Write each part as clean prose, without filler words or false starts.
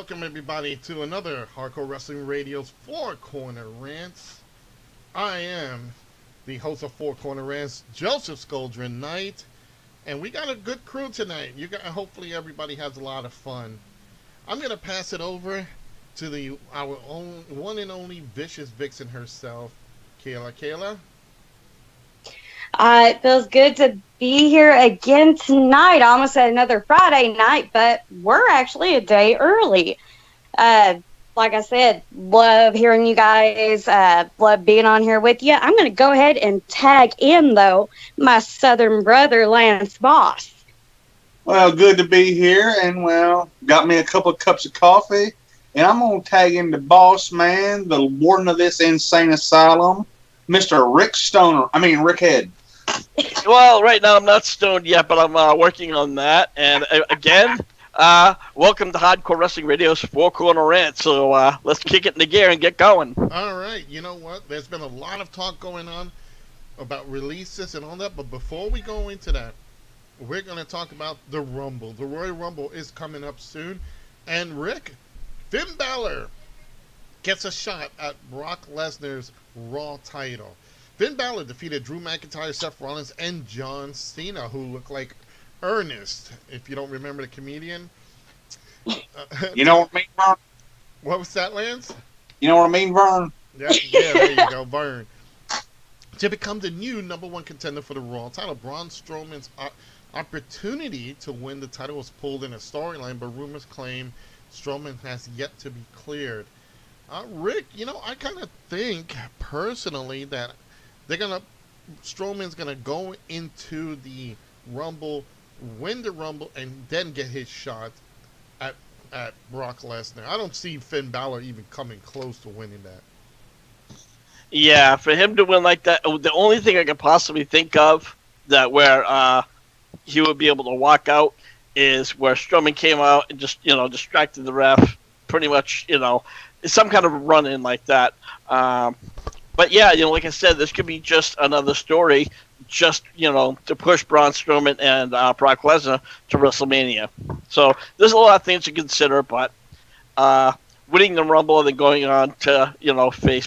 welcome everybody to another Hardcore Wrestling Radio's Four Corner Rants. I am the host of Four Corner Rants, Joseph Scoldren Knight, and we got a good crew tonight. Hopefully everybody has a lot of fun. I'm gonna pass it over to our own one and only vicious vixen herself, Kayla. Kayla. It feels good to be here again tonight. I almost said another Friday night, but we're actually a day early. Like I said, love hearing you guys, love being on here with you. I'm going to go ahead and tag in, though, my southern brother, Lance Boss. Well, good to be here, and, got me a couple of cups of coffee, and I'm going to tag in the boss man, the warden of this insane asylum, Mr. Rick Head. Well, right now I'm not stoned yet, but I'm working on that. And again, welcome to Hardcore Wrestling Radio's Four Corner Rant. So let's kick it into gear and get going. All right. You know what? There's been a lot of talk going on about releases and all that. But before we go into that, we're going to talk about the Rumble. The Royal Rumble is coming up soon. And Finn Balor gets a shot at Brock Lesnar's Raw title. Finn Balor defeated Drew McIntyre, Seth Rollins, and John Cena, who looked like Ernest, if you don't remember the comedian. You know what I mean, Vern? What was that, Lance? You know what I mean, Vern? Yeah, there you go, Vern. To become the new #1 contender for the Raw title, Braun Strowman's opportunity to win the title was pulled in a storyline, but rumors claim Strowman has yet to be cleared. Rick, I kind of think, personally, that Strowman's gonna go into the Rumble, win the Rumble, and then get his shot at Brock Lesnar. I don't see Finn Balor even coming close to winning that. Yeah, for him to win like that, the only thing I could possibly think of where he would be able to walk out is where Strowman came out and just distracted the ref, pretty much, some kind of run-in like that. But yeah, like I said, this could be just another story, just to push Braun Strowman and Brock Lesnar to WrestleMania. So there's a lot of things to consider, but winning the Rumble and then going on to face,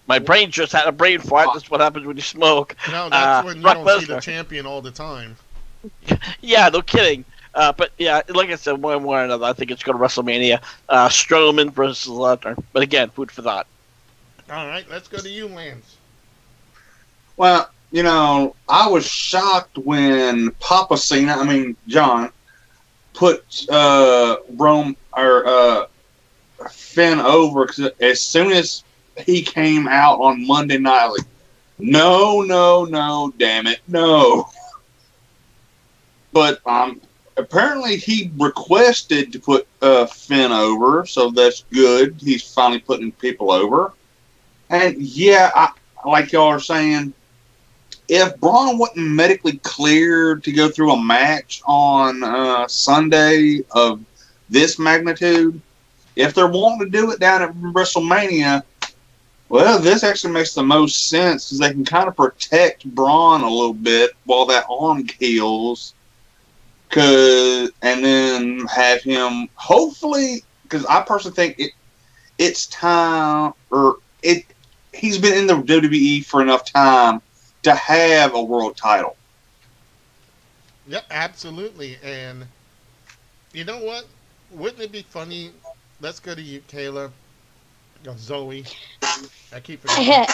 my brain just had a brain fart. That's what happens when you smoke. No, that's when you Brock don't Lesnar. see the champion all the time. Yeah, no kidding. But yeah, like I said, one way or another, I think it's going to WrestleMania. Strowman versus Lesnar. But again, food for thought. All right, let's go to you, Lance. Well, I was shocked when John, put Finn over, because as soon as he came out on Monday night, I was like, no, damn it, no. But apparently he requested to put Finn over, so that's good. He's finally putting people over. And yeah, like y'all are saying, if Braun wasn't medically cleared to go through a match on Sunday of this magnitude, if they're wanting to do it down at WrestleMania, well, this actually makes the most sense, because they can kind of protect Braun a little bit while that arm heals. And then have him, hopefully, because I personally think it's time, he's been in the WWE for enough time to have a world title. Yep, absolutely. And you know what? Wouldn't it be funny? Let's go to you, Kayla. Zoe. I keep forgetting.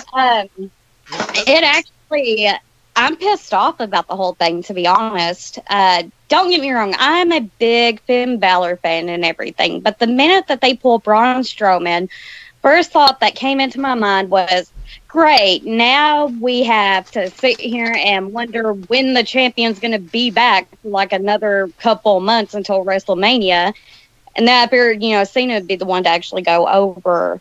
It actually, I'm pissed off about the whole thing, to be honest. Don't get me wrong, I'm a big Finn Balor fan and everything, but the minute that they pulled Braun Strowman, first thought that came into my mind was, great, now we have to sit here and wonder when the champion's going to be back for like another couple months until WrestleMania. And then I figured, Cena would be the one to actually go over.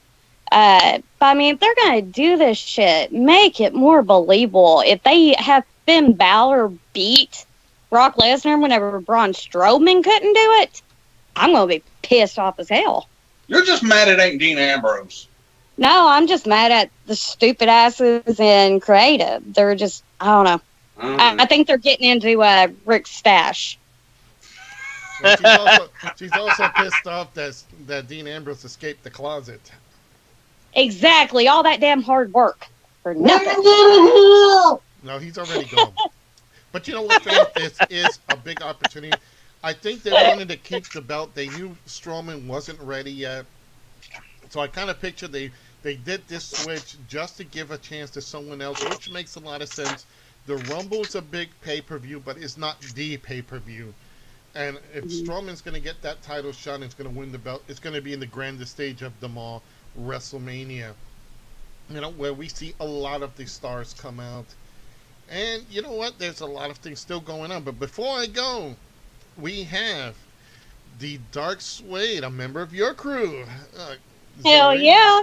But I mean, if they're going to do this shit, make it more believable. If they have Finn Balor beat Brock Lesnar whenever Braun Strowman couldn't do it, I'm going to be pissed off as hell. You're just mad it ain't Dean Ambrose. No, I'm just mad at the stupid asses in creative. They're just, I don't know. I think they're getting into Rick's stash. Well, she's also pissed off that Dean Ambrose escaped the closet. Exactly. All that damn hard work for nothing. No, he's already gone. But you know what, fans? This is a big opportunity. I think they wanted to keep the belt. They knew Strowman wasn't ready yet. So I kind of picture they did this switch just to give a chance to someone else, which makes a lot of sense. The Rumble's a big pay-per-view, but it's not the pay-per-view. And if Strowman's going to get that title shot and it's going to win the belt, it's going to be in the grandest stage of them all, WrestleMania. You know, where we see a lot of the stars come out. And you know what? There's a lot of things still going on. But before I go, we have the Dark Suede, a member of your crew. Hell Zoe. yeah.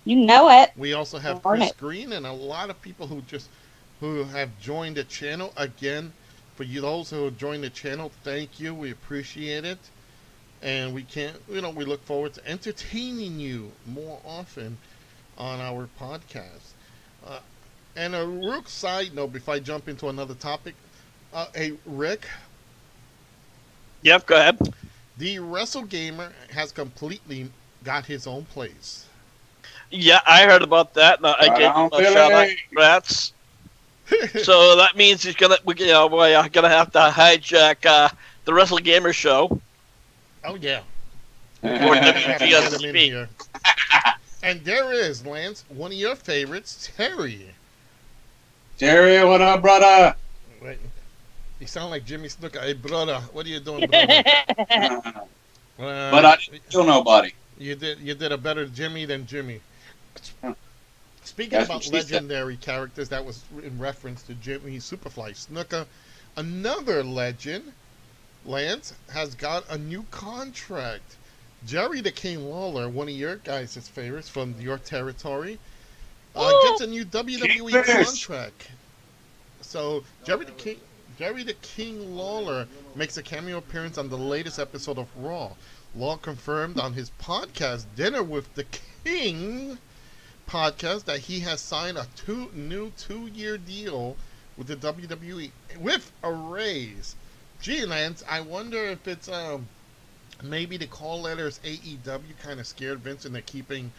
You know it. We also have Darn Chris it. Green and a lot of people who have joined the channel. Again, for you those who have joined the channel, thank you. We appreciate it. And we look forward to entertaining you more often on our podcast. And a real side note before I jump into another topic. Hey, Rick. Yep, go ahead. The WrestleGamer has completely got his own place. Yeah, I heard about that. I gave him a shout out. Rants. So that means we're gonna have to hijack the Wrestle Gamer show. Oh yeah. Or WGSP. And there is, Lance, one of your favorites, Terry. Terry, what up, brother? Wait, you sound like Jimmy Snuka. Hey, brother, what are you doing, brother? But I didn't kill nobody. You did a better Jimmy than Jimmy. Speaking That's about what she said. legendary characters, that was in reference to Jimmy Superfly Snuka. Another legend, Lance, has got a new contract. Jerry the King Lawler, one of your guys' favorites from your territory, gets a new WWE contract. So Jerry the King Lawler makes a cameo appearance on the latest episode of Raw. Law confirmed on his podcast, Dinner with the King podcast, that he has signed a new 2-year deal with the WWE with a raise. Gee, Lance, I wonder if it's maybe the call letters AEW kind of scared Vince and they're keeping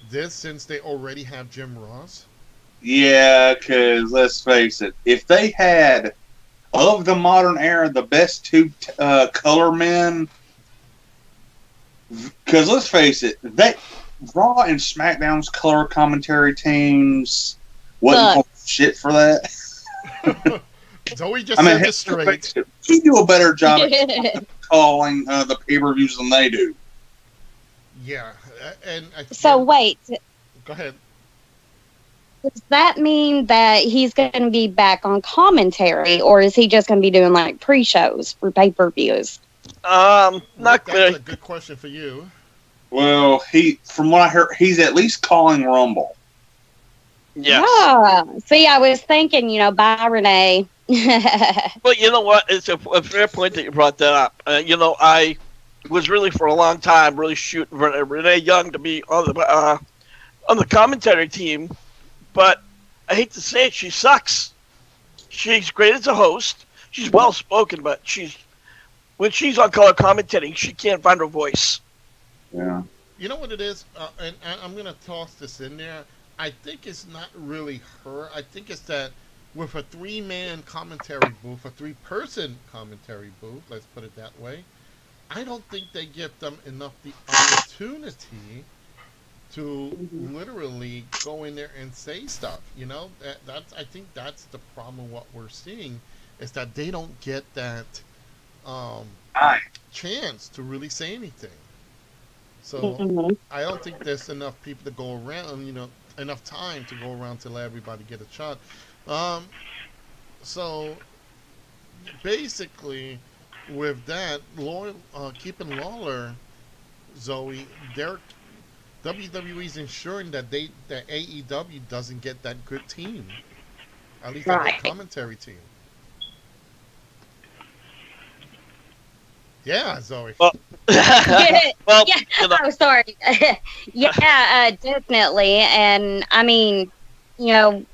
this since they already have Jim Ross. Yeah, because let's face it, if they had, of the modern era, the best two color men, because let's face it, Raw and SmackDown's color commentary teams wasn't shit for that. Zoe just said it straight. We do a better job at calling the pay-per-views than they do. Yeah, and So wait, go ahead. does that mean that he's going to be back on commentary, or is he just going to be doing like pre-shows for pay-per-views? Not That's clear. a good question for you. Well, from what I heard, he's at least calling Rumble. Yes. Ah, see, I was thinking, bye, Renee. Well, you know what? It's a fair point that you brought that up. I was really for a long time really shooting for Renee Young to be on the commentary team, but I hate to say it, she sucks. She's great as a host. She's well spoken, but when she's on color commentating, she can't find her voice. Yeah. You know what it is, and I'm gonna toss this in there. I think it's not really her. I think it's that with a 3-man commentary booth, a 3-person commentary booth, let's put it that way, I don't think they give them enough the opportunity to literally go in there and say stuff. I think that's the problem. What we're seeing is that they don't get that chance to really say anything. So I don't think there's enough people to go around, enough time to go around to let everybody get a shot. So basically, with that, keeping Lawler, Zoe, WWE's ensuring that AEW doesn't get that good team, at least a good commentary team. Yeah, Zoe. Well, I'm sorry. Yeah, definitely. And I mean,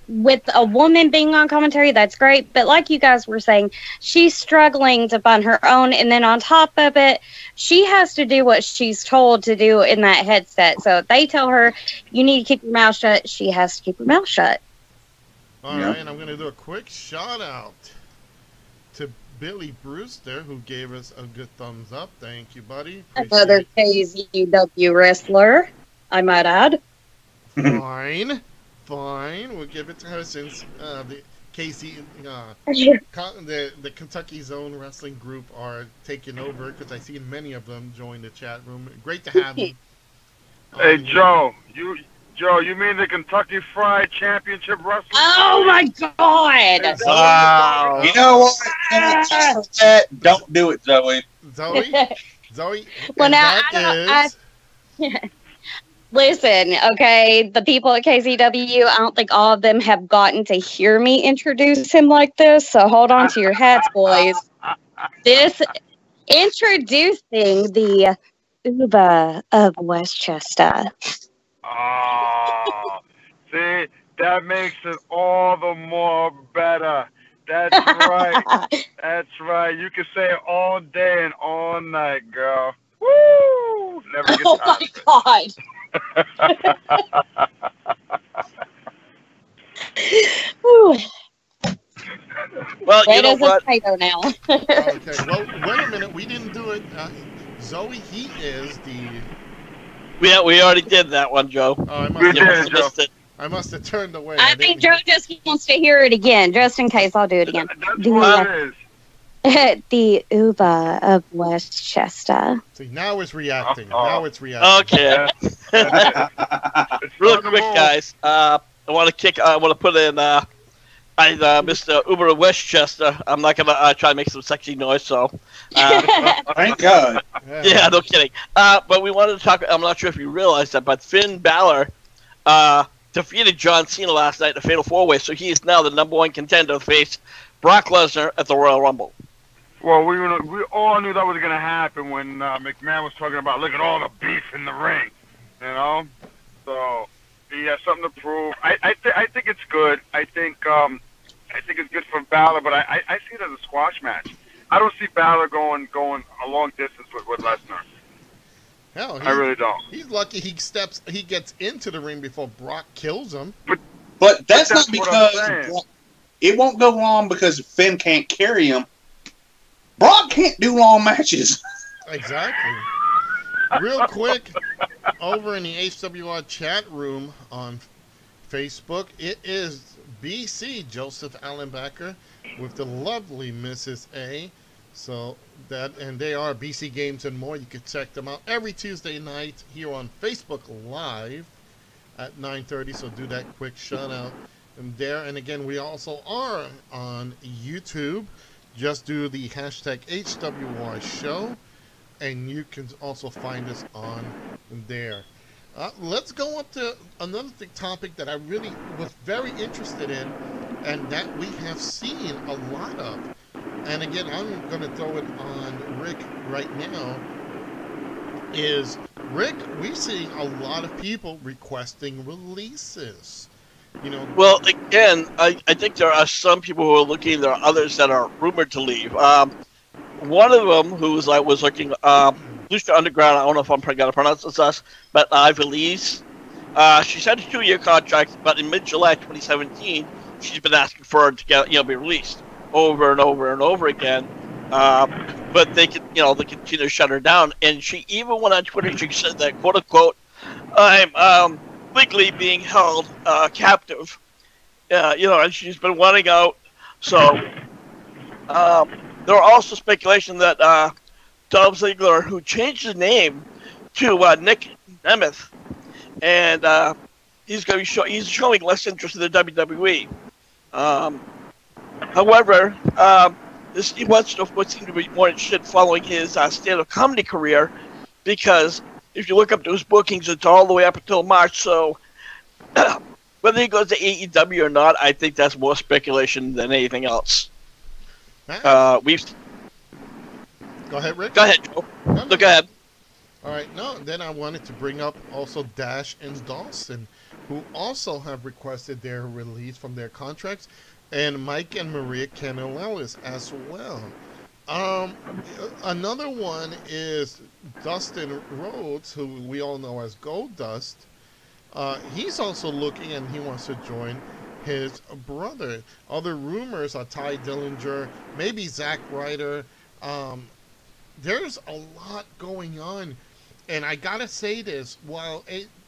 with a woman being on commentary, that's great. But like you guys were saying, she's struggling to find her own. And then on top of it, she has to do what she's told to do in that headset. So if they tell her, you need to keep your mouth shut, she has to keep her mouth shut. All right, and I'm going to do a quick shout out to Billy Brewster, who gave us a good thumbs up. Thank you, buddy. Another KZW wrestler, I might add. Fine. We'll give it to her since the KC, the Kentucky Zone Wrestling Group are taking over, because I see many of them join the chat room. Great to have them. Hey, Joe, you mean the Kentucky Fried Championship Wrestling? Oh my God! Wow. You know what? Don't do it, Zoe. Zoe. Well, now listen, okay, the people at KZW, I don't think all of them have gotten to hear me introduce him like this, so hold on to your hats, boys. Introducing the Uba of Westchester. Oh, see, that makes it all the more better. That's right. That's right. You can say it all day and all night, girl. Woo! Never get Oh my God. Well, you know what? Now. Okay, well, wait a minute. We didn't do it. Zoe Heat is the... We already did that one, Joe. Oh, I must have turned away. I think Joe just wants to hear it again, just in case. I'll do it again. That's what it is. The Uba of Westchester. See, now it's reacting. Okay. Real quick, guys. I want to put in. Mr. Uber of Westchester. I'm not gonna try to make some sexy noise. So. Thank God. Yeah, no kidding. But we wanted to talk. I'm not sure if you realized that, but Finn Balor defeated John Cena last night in a Fatal 4-Way, so he is now the #1 contender to face Brock Lesnar at the Royal Rumble. Well, we all knew that was going to happen when McMahon was talking about, look at all the beef in the ring, you know? So he has something to prove. I think it's good. I think it's good for Balor, but I see it as a squash match. I don't see Balor going a long distance with Lesnar. Hell, I really don't. He's lucky he gets into the ring before Brock kills him. But that's not because it won't go long because Finn can't carry him. Brock can't do long matches. Exactly. Real quick, over in the HWR chat room on Facebook, it is BC Joseph Allenbacker with the lovely Mrs. A. So and they are BC Games and More. You can check them out every Tuesday night here on Facebook Live at 9:30. So do that quick shout out there. And again, we also are on YouTube. Just do the hashtag HWR show, and you can also find us on there. Let's go up to another topic that I really was very interested in, and that we have seen a lot of. And again, I'm going to throw it on Rick right now. Is Rick, we're seeing a lot of people requesting releases. Well, again, I think there are some people who are looking. There are others that are rumored to leave. One of them who was looking, Lucha Underground. I don't know if I'm going to pronounce this, but Ivelisse. She's had a 2-year contract, but in mid-July 2017, she's been asking for her to be released over and over and over again. But they continue to shut her down. And she even went on Twitter. She said that, quote unquote, I'm legally being held captive, and she's been wanting out. So there are also speculation that Dolph Ziggler, who changed his name to Nick Nemeth, and he's going to be he's showing less interest in the WWE. However, he wants to seem to be more interested following his stand-up comedy career, because if you look up those bookings, it's all the way up until March. So whether he goes to AEW or not, I think that's more speculation than anything else. Go ahead, Rick. Go ahead, Joe. No. Go ahead. All right. No, then I wanted to bring up also Dash and Dawson. who also have requested their release from their contracts, and Mike and Maria Kanellis as well. Um, Another one is Dustin Rhodes, who we all know as Gold Dust. He's also looking and he wants to join his brother. Other rumors are Ty Dillinger, maybe Zack Ryder. Um, there's a lot going on. And I gotta say this, while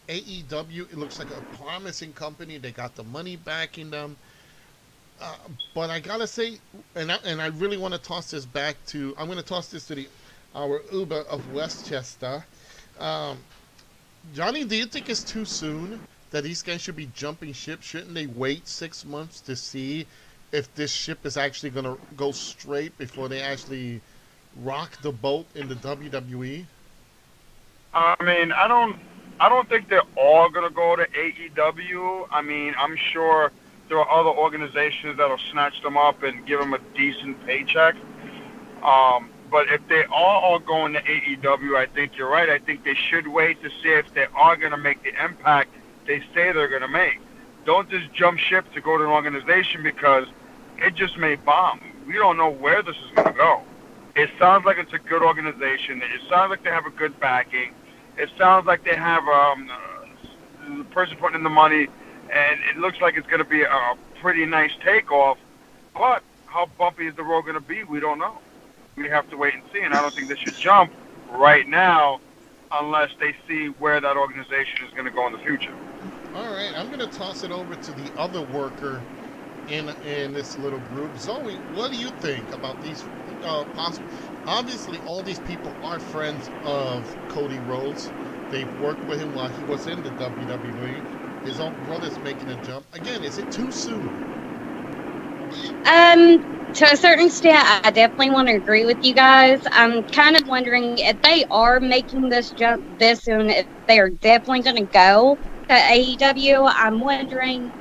AEW, it looks like a promising company, they got the money backing them. Uh, but I gotta say, and I really want to toss this back to, I'm going to toss this to our Uber of Westchester. Um, Johnny, do you think it's too soon that these guys should be jumping ship? Shouldn't they wait 6 months to see if this ship is actually going to go straight before they actually rock the boat in the WWE? I mean, I don't think they're all gonna go to AEW. I mean, I'm sure there are other organizations that'll snatch them up and give them a decent paycheck. But if they are all going to AEW, I think you're right. I think they should wait to see if they are going to make the impact they say they're going to make. Don't just jump ship to go to an organization because it just may bomb. We don't know where this is going to go. It sounds like it's a good organization. It sounds like they have a good backing. It sounds like they have the person putting in the money, and it looks like it's going to be a pretty nice takeoff. But how bumpy is the road going to be? We don't know. We have to wait and see, and I don't think they should jump right now unless they see where that organization is going to go in the future. All right, I'm going to toss it over to the other worker in this little group. Zoe, what do you think about these possible? Obviously, all these people are friends of Cody Rhodes. They've worked with him while he was in the WWE. His own brother's making a jump. Again, is it too soon? To a certain extent, I definitely want to agree with you guys. I'm kind of wondering if they are making this jump this soon, if they are definitely going to go to AEW. I'm wondering,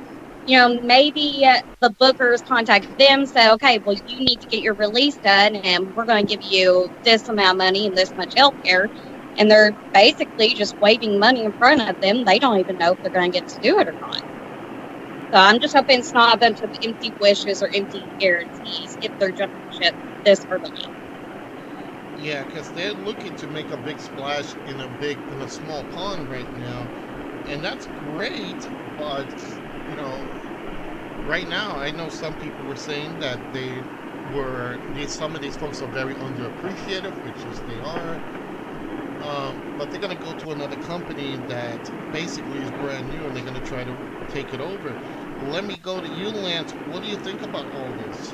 maybe the bookers contact them, say, okay, well, you need to get your release done, and we're going to give you this amount of money and this much health care. And they're basically just waving money in front of them. They don't even know if they're going to get to do it or not. So I'm just hoping it's not a bunch of empty wishes or empty guarantees if they're jumping ship this early. Yeah, because they're looking to make a big splash in a small pond right now, and that's great. But right now I know some people were saying that some of these folks are very underappreciated, which is they are. But they're going to go to another company that basically is brand new, and they're going to try to take it over. Let me go to you, Lance. What do you think about all this?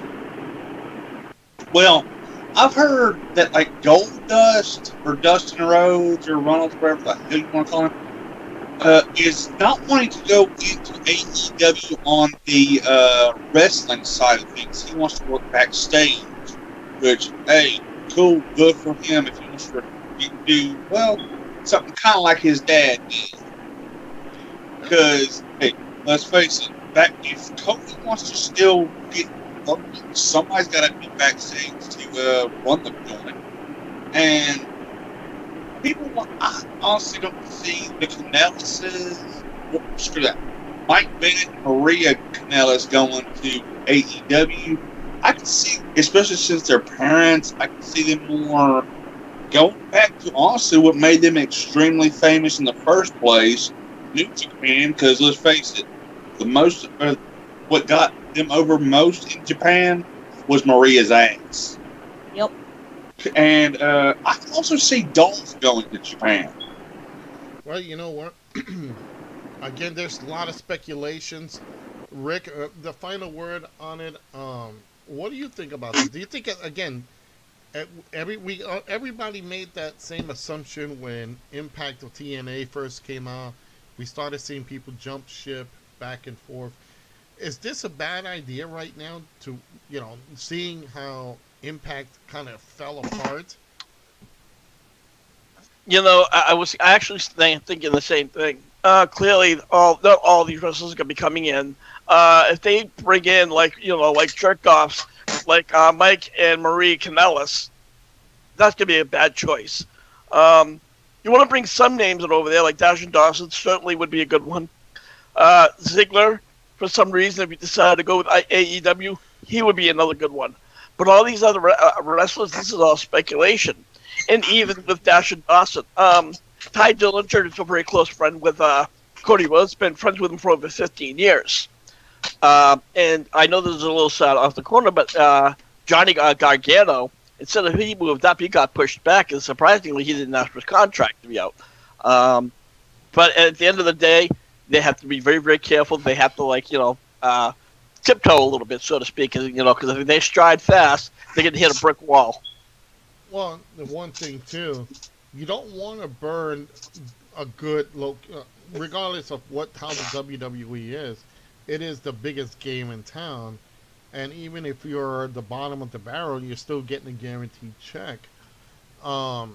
Well, I've heard that like Gold Dust or Dustin Rhodes or Ronald, whatever the hell you want to call him, is not wanting to go into AEW on the wrestling side of things. He wants to work backstage, which, hey, cool, good for him if he wants to do, well, something kind of like his dad did. Because, hey, let's face it, if Cody wants to still get working, somebody's got to be backstage to run the joint. And I honestly don't see the Kanellises, screw that, Mike Bennett and Maria Kanellis going to AEW. I can see, especially since they're parents, I can see them more going back to honestly what made them extremely famous in the first place, New Japan, because let's face it, what got them over most in Japan was Maria's ass. Yep. And I can also see Dolph going to Japan. Well, you know what? Again, there's a lot of speculations. Rick, the final word on it. What do you think about this? Do you think, again, everybody made that same assumption when Impact of TNA first came out? We started seeing people jump ship back and forth. Is this a bad idea right now to, seeing how Impact kind of fell apart? I was actually thinking the same thing. Clearly, not all these wrestlers are going to be coming in. If they bring in, like jerk-offs, like Mike and Marie Kanellis, that's going to be a bad choice. You want to bring some names over there, like Dash and Dawson, certainly would be a good one. Ziggler, for some reason, if he decided to go with AEW, he would be another good one. But all these other wrestlers, this is all speculation. And even with Dash and Dawson, Ty Dillinger is a very close friend with Cody Rhodes, been friends with him for over 15 years. And I know this is a little sad off the corner, but Johnny Gargano, instead of he moved up, he got pushed back, and surprisingly, he didn't ask for his contract to be out. But at the end of the day, they have to be very, very careful. They have to, tiptoe a little bit, so to speak, because if they stride fast, they're going to hit a brick wall. Well, the one thing, too, you don't want to burn a good regardless of how the WWE is, it is the biggest game in town. And even if you're the bottom of the barrel, you're still getting a guaranteed check. To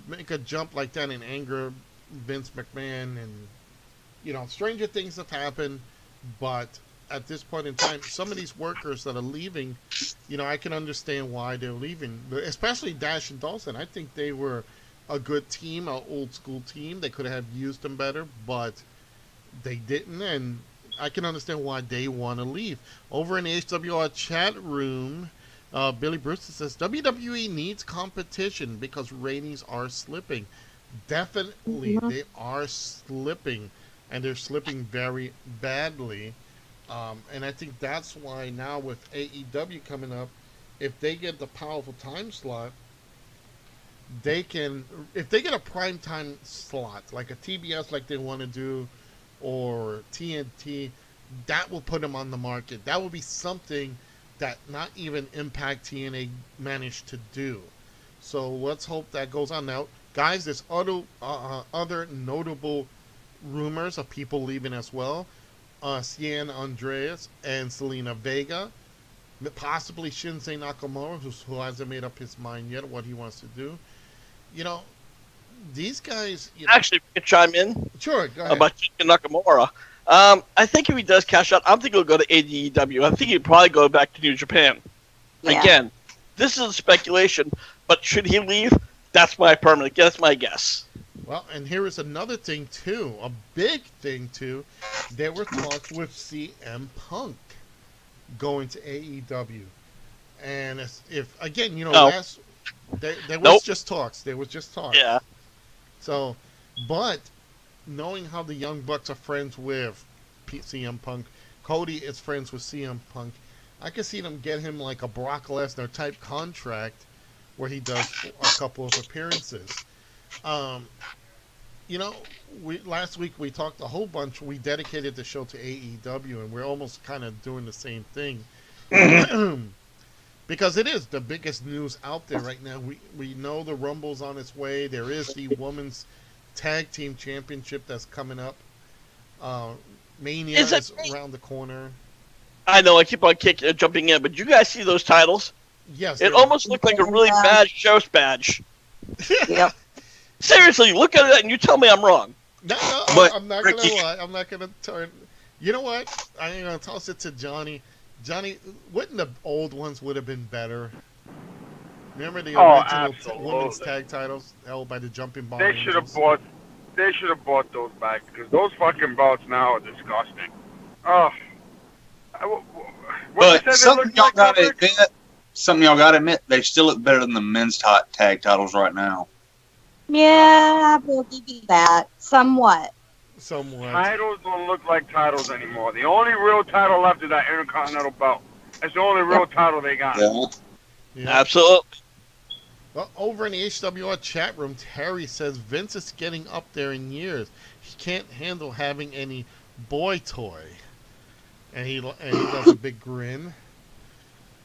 make a jump like that and anger Vince McMahon and, stranger things have happened. But at this point in time, some of these workers that are leaving, I can understand why they're leaving. Especially Dash and Dawson. I think they were a good team, an old school team. They could have used them better, but they didn't. And I can understand why they want to leave. Over in the HWR chat room, Billy Brewster says, WWE needs competition because ratings are slipping. Definitely, they are slipping. And they're slipping very badly. And I think that's why now with AEW coming up, if they get the powerful time slot, they can, if they get a prime time slot, like a TBS like they want to do, or TNT, that will put them on the market. That will be something that not even Impact TNA managed to do. So let's hope that goes on. Now, guys, there's other notable rumors of people leaving as well. Cien Andreas and Selena Vega, possibly Shinsuke Nakamura, who hasn't made up his mind yet what he wants to do. These guys. Actually, we can chime in. Sure, go ahead. About Shinsuke Nakamura. I think if he does cash out, I don't think he'll go to AEW. I think he'd probably go back to New Japan. Yeah. Again, this is a speculation, but should he leave? That's my guess. Well, and here is another thing, too. A big thing, too. There were talks with CM Punk going to AEW. And if again, there was just talks. There was just talks. Yeah. So, but knowing how the Young Bucks are friends with CM Punk, Cody is friends with CM Punk, I could see them get him like a Brock Lesnar type contract where he does a couple of appearances. Last week we talked a whole bunch. We dedicated the show to AEW, and we're almost kind of doing the same thing. Because it is the biggest news out there right now. We know the Rumble's on its way. There is the Women's Tag Team Championship that's coming up. Mania is around the corner. I know, I keep on jumping in, but you guys see those titles? Yes. It almost looked like a really bad show's badge. Yep. Seriously, look at it and you tell me I'm wrong. No, I'm not going to lie. I'm not going to turn. You know what? I'm going to toss it to Johnny. Johnny, wouldn't the old ones would have been better? Remember the original women's tag titles held by the Jumping Bomb? They should have bought those back because those fucking belts now are disgusting. Oh. But something y'all gotta admit, they still look better than the men's tag titles right now. Yeah, we'll give you that. Somewhat. Titles don't look like titles anymore. The only real title left is that Intercontinental belt. That's the only real title they got. Yeah. Absolutely. Well, over in the HWR chat room, Terry says Vince is getting up there in years. He can't handle having any boy toy. And he does a big grin.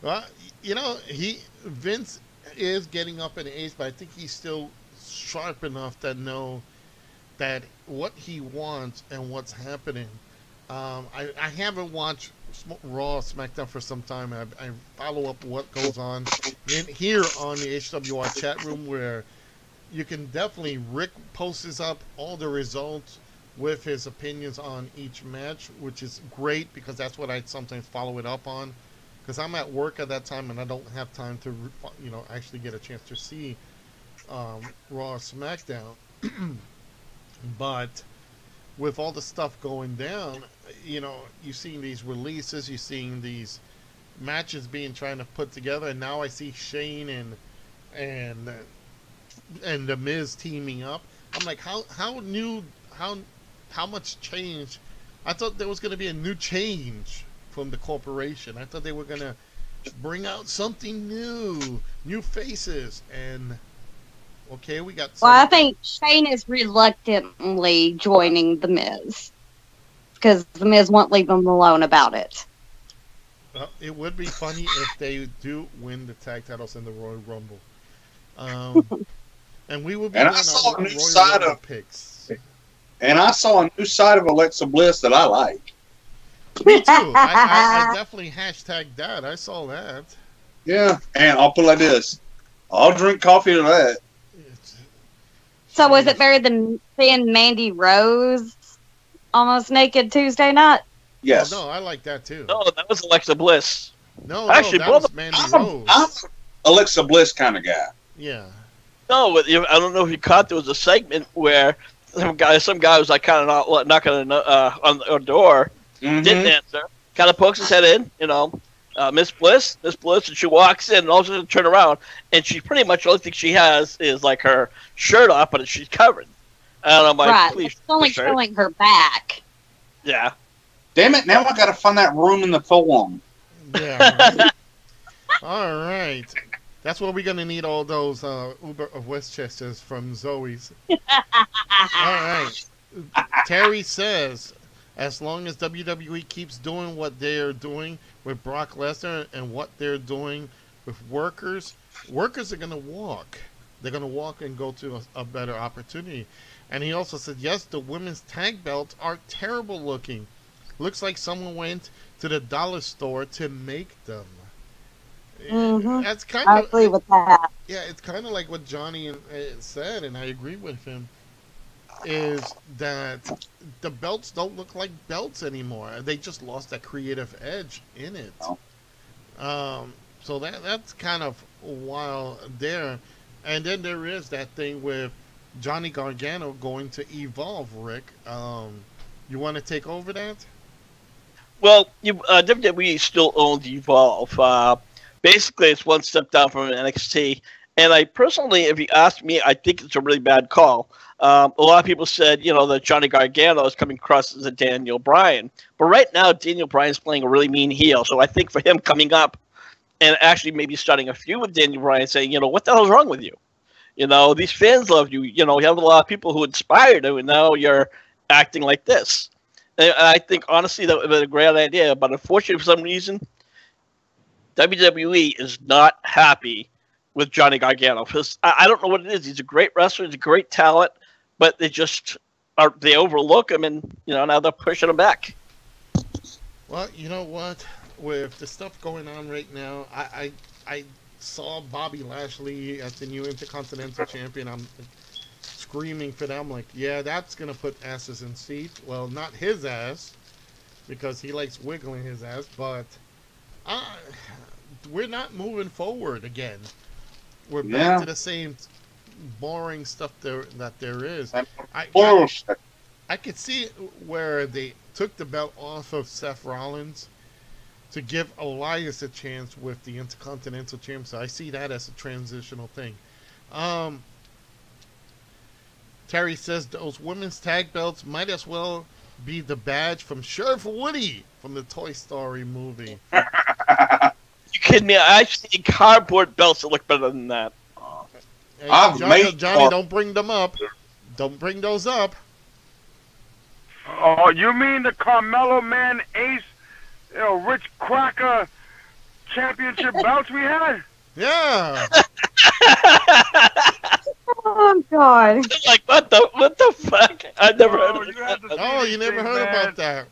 Well, Vince is getting up in age, but I think he's still sharp enough to know that what he wants and what's happening. I haven't watched Raw, SmackDown for some time. I follow up what goes on here on the HWR chat room, where you can definitely Rick posts up all the results with his opinions on each match, which is great because that's what I sometimes follow it up on. Because I'm at work at that time and I don't have time to, actually get a chance to see Raw or SmackDown. But with all the stuff going down, you're seeing these releases, you're seeing these matches being trying to put together, and now I see Shane and and the Miz teaming up. I'm like, how much change? I thought there was going to be a new change from the corporation. I thought they were going to bring out something new faces, and okay, we got. Well, I think Shane is reluctantly joining the Miz because the Miz won't leave him alone about it. It would be funny if they do win the tag titles in the Royal Rumble. And we will be And doing I saw our a new Royal side Rumble of picks. And I saw a new side of Alexa Bliss that I like. Me too. I definitely hashtagged that. I saw that. Yeah, and I'll put it like this: I'll drink coffee to that. So was it better than seeing Mandy Rose almost naked Tuesday night? Yes. Oh, no, I like that too. No, that was Alexa Bliss. No, Actually, that both was Mandy I'm Rose. an Alexa Bliss kind of guy. Yeah. No, I don't know if you caught, there was a segment where some guy was like kind of not knocking on the door, didn't answer, kind of pokes his head in, Miss Bliss, and she walks in and all of a sudden turn around, and she pretty much the only thing she has is like her shirt off, but she's covered. And I'm like, right, please, it's only showing her back. Yeah. Damn it! Now I got to find that room in the forum. Yeah. All right. That's where we're going to need all those Uber of Westchesters from Zoe's. All right. Terry says, as long as WWE keeps doing what they're doing with Brock Lesnar and what they're doing with workers are going to walk. They're going to walk and go to a better opportunity. And he also said, yes, the women's tag belts are terrible looking. Looks like someone went to the dollar store to make them. Mm-hmm. That's kind I of, agree with that. yeah, it's kind of like what Johnny said, and I agree with him, is that the belts don't look like belts anymore. They just lost that creative edge in it. So that's kind of wild there. And then there is that thing with Johnny Gargano going to Evolve, Rick. You want to take over that? Well, WWE still owns Evolve. Basically, it's one step down from NXT. And I personally, if you ask me, I think it's a really bad call. A lot of people said, that Johnny Gargano is coming across as a Daniel Bryan. But right now, Daniel Bryan's playing a really mean heel. So I think for him coming up and actually maybe starting a feud with Daniel Bryan, saying, what the hell is wrong with you? These fans love you. You have a lot of people who inspired you, and now you're acting like this. And I think, honestly, that would have been a great idea. But unfortunately, for some reason, WWE is not happy with Johnny Gargano. Because I don't know what it is. He's a great wrestler. He's a great talent. But they overlook him, and, now they're pushing him back. Well, you know what? With the stuff going on right now, I saw Bobby Lashley as the new Intercontinental Champion. I'm screaming for them, like, yeah, that's going to put asses in seats. Well, not his ass, because he likes wiggling his ass, but we're not moving forward again. We're back to the same boring stuff that there is. I could see where they took the belt off of Seth Rollins to give Elias a chance with the Intercontinental Champion. So I see that as a transitional thing. Terry says those women's tag belts might as well be the badge from Sheriff Woody from the Toy Story movie. You kidding me? I see cardboard belts that look better than that. Hey, Johnny, don't bring them up. Don't bring those up. Oh, you mean the Carmelo Man Ace, Rich Cracker championship belts we had? Yeah. Oh God! Like what the fuck? I never heard of that. Oh, you never heard about that?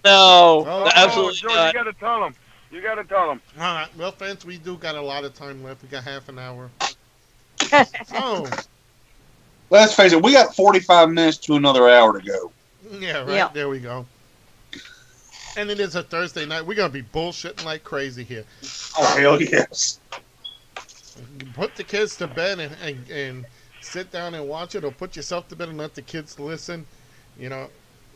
No, absolutely George, not. you gotta tell him. You gotta tell him. All right. Well, fans, we do got a lot of time left. We got half an hour. So, Let's face it, we got 45 minutes to another hour to go. yeah, right. Yeah. There we go. And it is a Thursday night. We're gonna be bullshitting like crazy here. Oh, hell yes. Put the kids to bed and sit down and watch it, or put yourself to bed and let the kids listen.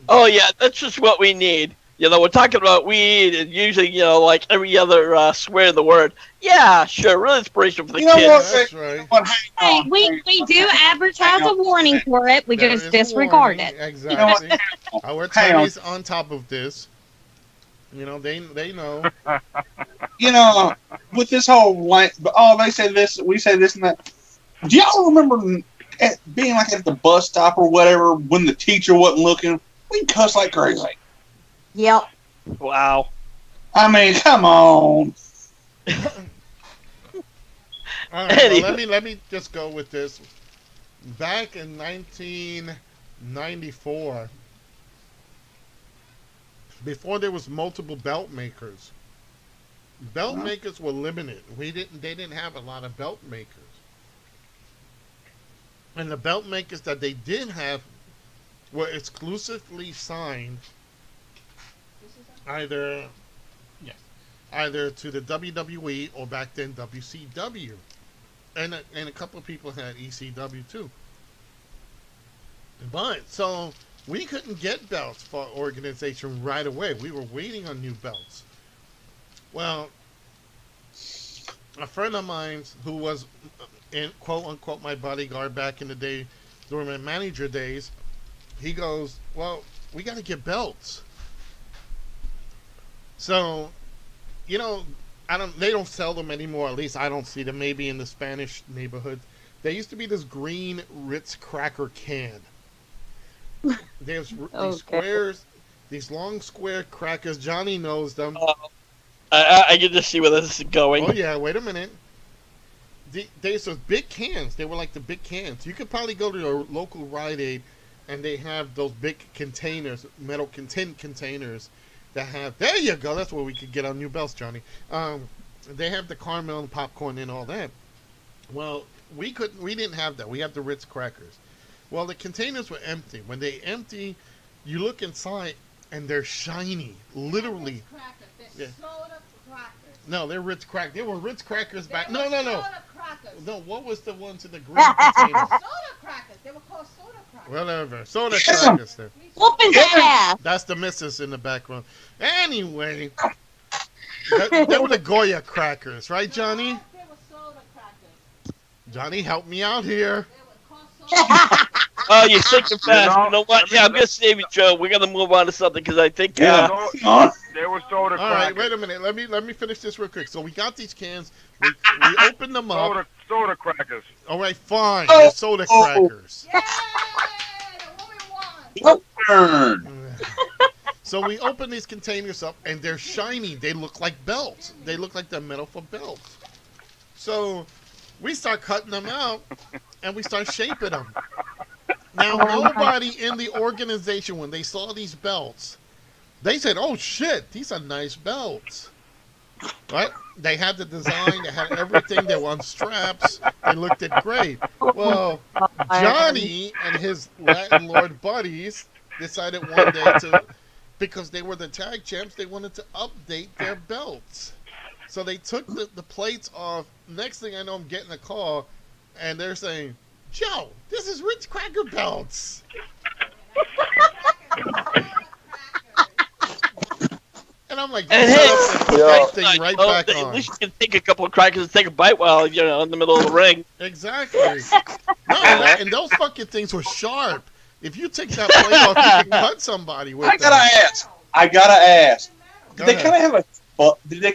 Oh yeah, that's just what we need. You know, we're talking about weed and usually, you know, like every other swear in the word. Yeah, sure, real inspiration for the You know kids. what? That's right. Hang Hey, on, we do advertise hang a on. warning for it. We There just is a disregard warning. it. You know what? Exactly. Our Hang on. attorneys on top of this. You know, they know. You know, with this whole like, oh, they say this, we say this and that. Do y'all remember being like at the bus stop or whatever when the teacher wasn't looking? We cuss like crazy. Yep. Wow. I mean, come on. All right, Anyway. well, let me just go with this. Back in 1994, before there was multiple belt makers, belt makers were limited. They didn't have a lot of belt makers. And the belt makers that they did have were exclusively signed either to the WWE or back then WCW. And a couple of people had ECW too. But so we couldn't get belts for our organization right away. We were waiting on new belts. Well, a friend of mine who was in quote unquote my bodyguard back in the day during my manager days, he goes, "Well, we got to get belts." So, you know, they don't sell them anymore. At least I don't see them. Maybe in the Spanish neighborhood. There used to be this green Ritz cracker can. There's these squares, these long square crackers. Johnny knows them. I can just see where this is going. Oh yeah, wait a minute. There's those big cans. They were like the big cans. You could probably go to a local Rite Aid, and they have those big containers, metal containers that have. There you go. That's where we could get our new belts, Johnny. They have the caramel and popcorn and all that. Well, we didn't have that. We had the Ritz crackers. Well, the containers were empty. When they empty, you look inside, and they're shiny. Literally. They're soda crackers. No, they're Ritz crackers. They were Ritz crackers back. No. Soda crackers. No, what was the ones in the green containers? Soda crackers. They were called soda crackers. Whatever. Soda crackers there. Whoop his ass. That's the missus in the background. Anyway, they were the Goya crackers, right, Johnny? No, they were soda crackers. Johnny, help me out here. They were called soda crackers. Oh, you're thinking fast. know, You know what? Yeah, I'm going to save you, Joe. We're going to move on to something because I think... Yeah. They were soda All crackers. right, wait a minute. Let me finish this real quick. So we got these cans. We opened them up. Soda crackers. All right, fine. They're soda crackers. Yay! The woman won. Burn. So we open these containers up, and they're shiny. They look like belts. They look like they're metal for belts. So we start cutting them out, and we start shaping them. Now, nobody in the organization, when they saw these belts, they said, "Oh shit, these are nice belts." Right? They had the design, they had everything, they were on straps, they looked it great. Well, Johnny and his Latin Lord buddies decided one day to, because they were the tag champs, they wanted to update their belts. So they took the plates off. Next thing I know, I'm getting a call, and they're saying, "Joe, this is Ritz Cracker Belts." And I'm like, And put that thing right back At on. least you can take a couple of crackers and take a bite while you're in the middle of the ring. Exactly. No, and those fucking things were sharp. If you take that plate off, you can cut somebody with I that. gotta ask. Go Did they ahead.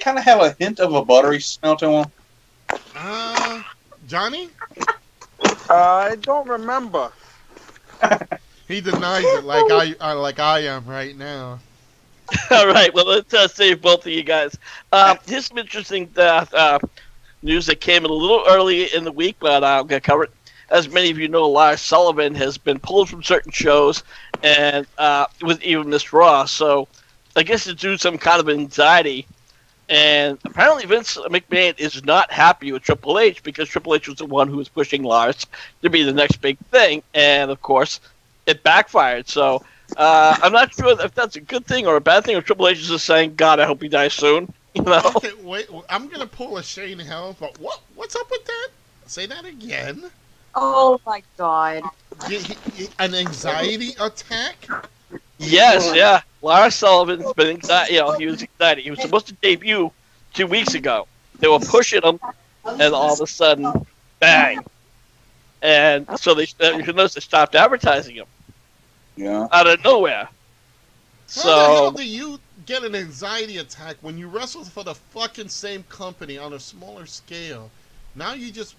kind of have a hint of a buttery smell to them? Johnny? I don't remember. He denies it like I am right now. All right, well, let's save both of you guys. Here's some interesting news that came in a little early in the week, but I'm going to cover it. As many of you know, Lars Sullivan has been pulled from certain shows and with even Miss Raw. So I guess it's due to some kind of anxiety. And apparently Vince McMahon is not happy with Triple H because Triple H was the one who was pushing Lars to be the next big thing. And, of course, it backfired. So I'm not sure if that's a good thing or a bad thing, or Triple H is just saying, God, I hope he dies soon. You know? Okay, wait. I'm going to pull a Shane Helms, but what's up with that? Say that again. Oh my god. An anxiety attack? Yes, yeah. Lars Sullivan's been excited. He was excited. He was supposed to debut 2 weeks ago. They were pushing him, and all of a sudden, bang! And so you can notice they stopped advertising him Yeah. out of nowhere. How the hell So do you get an anxiety attack when you wrestle for the fucking same company on a smaller scale? Now you're just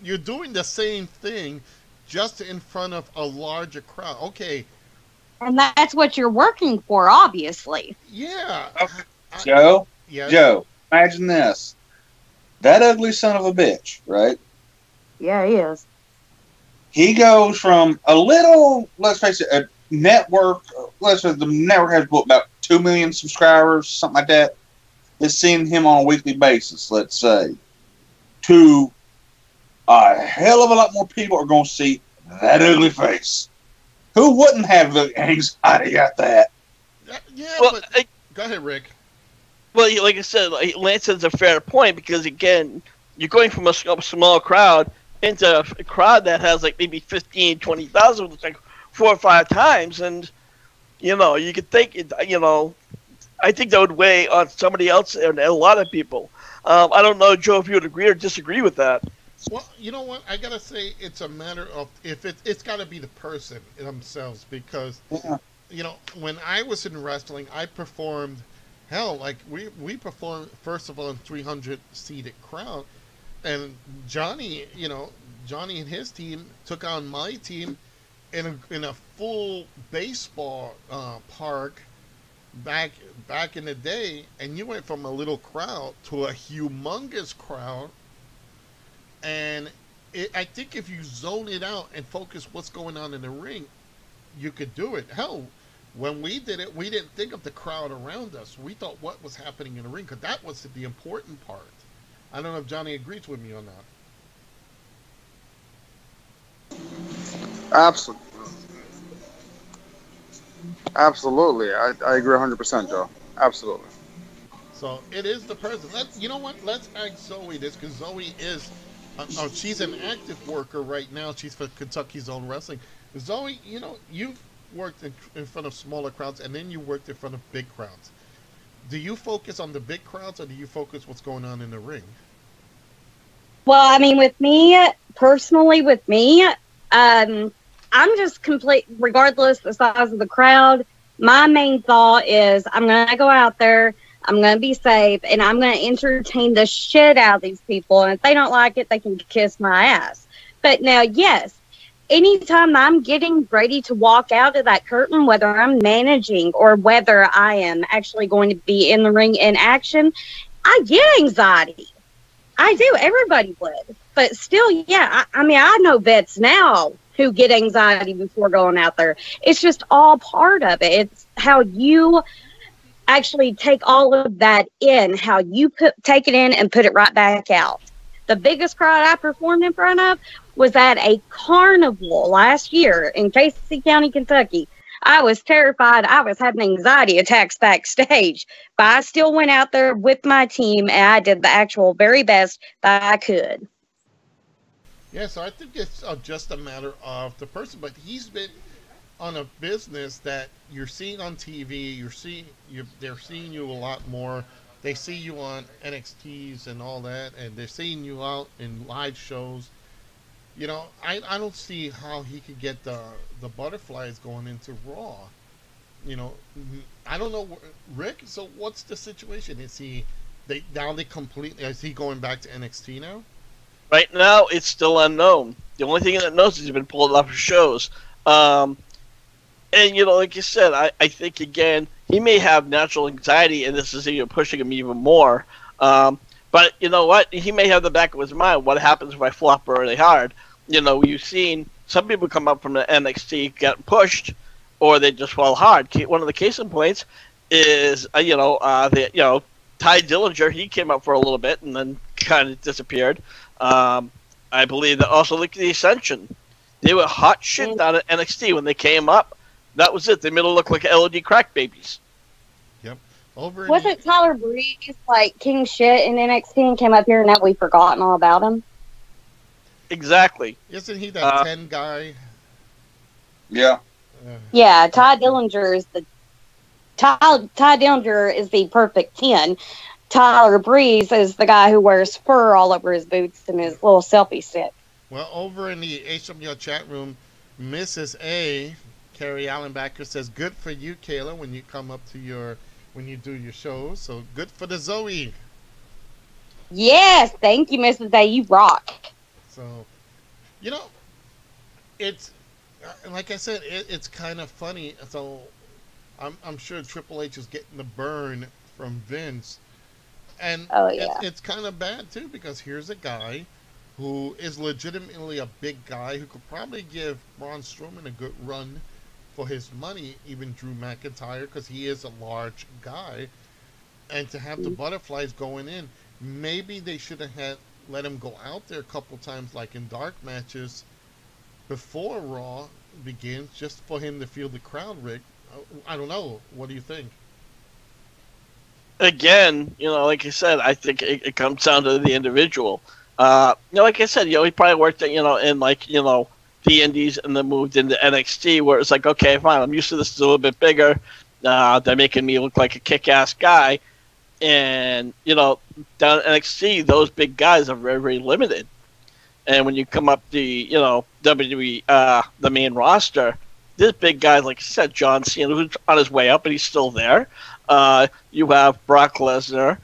you're doing the same thing, just in front of a larger crowd. Okay, And that's what you're working for, obviously. yeah, Joe, yes. Joe, imagine this. That ugly son of a bitch, right? Yeah, he is. He goes from a little, let's face it, a network, let's say the network has about 2 million subscribers, something like that, that's seeing him on a weekly basis, let's say, to a hell of a lot more people are going to see that ugly face. Who wouldn't have the anxiety at that? Yeah, well, but go ahead, Rick. well, like I said, Lance has a fair point because again, you're going from a small crowd into a crowd that has like maybe 15, 20,000, like 4 or 5 times, and you could think I think that would weigh on somebody else and a lot of people. I don't know, Joe, if you would agree or disagree with that. Well, you know what? I gotta say, it's a matter of if it's got to be the person themselves, because when I was in wrestling, I performed. Hell, like we performed first of all in 300 seated crowd, and Johnny and his team took on my team in a full baseball park back in the day, and you went from a little crowd to a humongous crowd. And I think if you zone it out and focus what's going on in the ring, you could do it. Hell, when we did it, we didn't think of the crowd around us. We thought what was happening in the ring, because that was the important part. I don't know if Johnny agrees with me on that. Absolutely. Absolutely. I agree 100%, Joe. Absolutely. So it is the person. You know what? Let's ask Zoe this, because Zoe is, she's an active worker right now. She's for Kentucky's Own Wrestling. Zoe, you've worked in front of smaller crowds, and then you worked in front of big crowds. Do you focus on the big crowds, or do you focus what's going on in the ring? Well, I mean, with me, personally, I'm just complete, regardless the size of the crowd, my main thought is I'm going to go out there, I'm going to be safe, and I'm going to entertain the shit out of these people. And if they don't like it, they can kiss my ass. But now, yes, anytime I'm getting ready to walk out of that curtain, whether I'm managing or whether I am actually going to be in the ring in action, I get anxiety. I do. Everybody would. But still, yeah, I mean, I know vets now who get anxiety before going out there. It's just all part of it. It's how you actually take all of that in, how you take it in and put it right back out. The biggest crowd I performed in front of was at a carnival last year in Casey County, Kentucky. I was terrified. I was having anxiety attacks backstage, but I still went out there with my team and I did the actual very best that I could. Yeah, so I think it's just a matter of the person, but he's been on a business that you're seeing on TV. They're seeing you a lot more. They see you on NXTs and all that, and they're seeing you out in live shows. I don't see how he could get the butterflies going into Raw. I don't know, Rick. So what's the situation? Is he is he going back to NXT now? Right now, it's still unknown. The only thing that knows is he's been pulled off of shows. And, like you said, I think, again, he may have natural anxiety, and this is even pushing him even more. But you know what? He may have the back of his mind, what happens if I flop really hard? You've seen some people come up from the NXT, get pushed, or they just fall hard. One of the case in points is, Ty Dillinger. He came up for a little bit and then kind of disappeared. I believe that also look at the Ascension. They were hot shit down at NXT when they came up. That was it. They made it look like LED crack babies. Yep. Wasn't Tyler Breeze like king shit in NXT and came up here and now we've forgotten all about him? Exactly. Isn't he that 10 guy? Yeah. Yeah, Ty Dillinger is the Ty Dillinger is the perfect 10. Tyler Breeze is the guy who wears fur all over his boots and his little selfie stick. Well, over in the HWR chat room, Mrs. A. Carrie Allenbacker says, "Good for you, Kayla, when you come up to when you do your shows. So good for the Zoe." Yes, thank you, Mrs. A. You rock. So, you know, it's like I said, it's kind of funny. So I'm sure Triple H is getting the burn from Vince, and Oh, yeah. it's kind of bad too, because here's a guy who is legitimately a big guy who could probably give Braun Strowman a good run for his money, even Drew McIntyre, because he is a large guy. And to have the butterflies going in, maybe they should have let him go out there a couple times, like in dark matches, before Raw begins, just for him to feel the crowd, Rick. I don't know. What do you think? Again, like I said, I think it comes down to the individual. Like I said, he probably worked, in the Indies and then moved into NXT, where it's like, okay, fine, I'm used to this. It's a little bit bigger. They're making me look like a kick-ass guy, and down at NXT, those big guys are very, very limited. And when you come up to WWE, the main roster, this big guy, like I said, John Cena, who's on his way up, but he's still there. You have Brock Lesnar,